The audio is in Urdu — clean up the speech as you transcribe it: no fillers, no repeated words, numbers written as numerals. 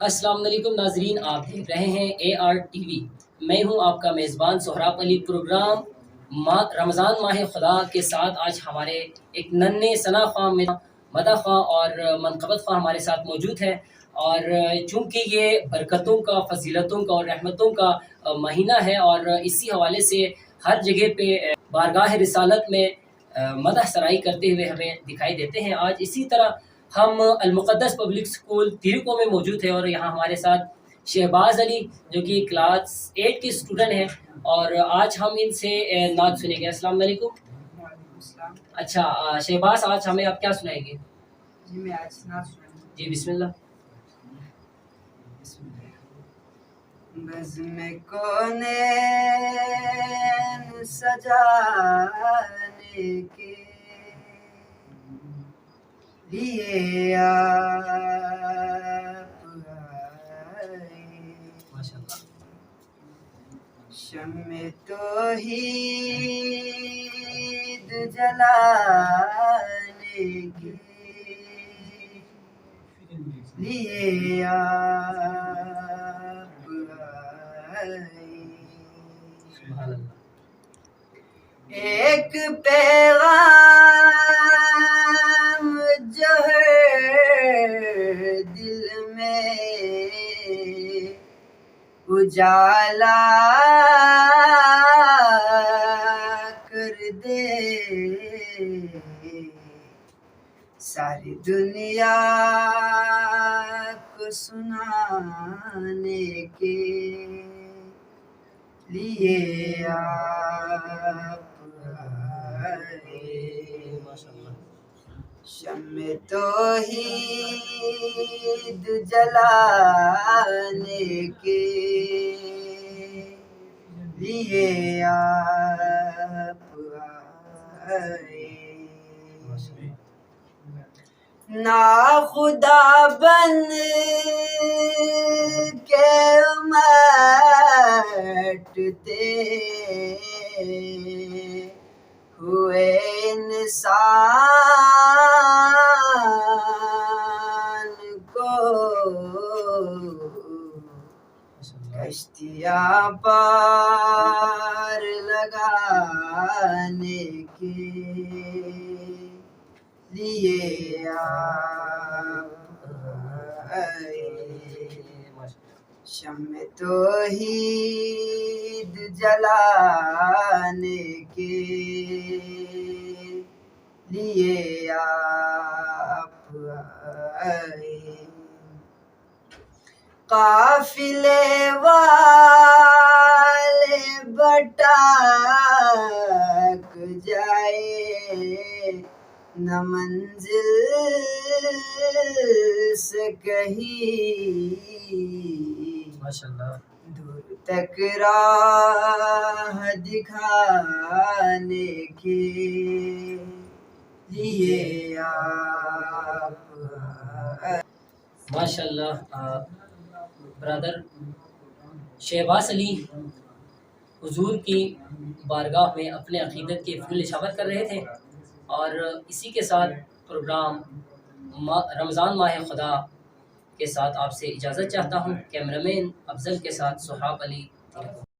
السلام علیکم ناظرین، آپ دیکھ رہے ہیں ARTV۔ میں ہوں آپ کا میزبان سہراب علی۔ پروگرام رمضان ماہ خدا کے ساتھ آج ہمارے ایک ننھے ثنا خواہ مدح خواہ اور منقبت خواہ ہمارے ساتھ موجود ہے، اور چونکہ یہ برکتوں کا، فضیلتوں کا اور رحمتوں کا مہینہ ہے، اور اسی حوالے سے ہر جگہ پہ بارگاہ رسالت میں مدح سرائی کرتے ہوئے ہمیں دکھائی دیتے ہیں۔ آج اسی طرح ہم المقدس پبلک اسکول تیرکو میں موجود ہیں، اور یہاں ہمارے ساتھ شہباز علی جو کہ کلاس 8 کے اسٹوڈنٹ ہیں، اور آج ہم ان سے نعت سنیں گے۔ السلام علیکم۔ اچھا شہباز، آج ہمیں آپ کیا سنائیں گے؟ جی میں آج نعت سناؤں گا۔ جی بسم اللہ۔ بزم کونین سجانے کے لیے آپ آئے، شمع توحید جلانے کے لیے آپ آئے، ایک پیغام جو ہے دل میں اجالا کر دے، ساری دنیا کو سنانے کے لیے آپ آئے، شمع توحید جلانے کے لیے آپ آئے، ناخدا بن کے مٹتے ہوئے انسان کو کشتیاں پار لگانے کے لیے آپ آئے، شمع توحید جلانے کے لیے آپ آئے، قافلے والے بٹاک جائے، نہ منزل سے کہیں دور تک راہ دکھانے کے لیے آپ ماشاءاللہ۔ برادر شہباز علی حضور کی بارگاہ میں اپنے عقیدت کے پھول نشاور کر رہے تھے، اور اسی کے ساتھ پروگرام رمضان ماہ خدا کے ساتھ آپ سے اجازت چاہتا ہوں۔ کیمرہ مین افضل کے ساتھ سہراب علی۔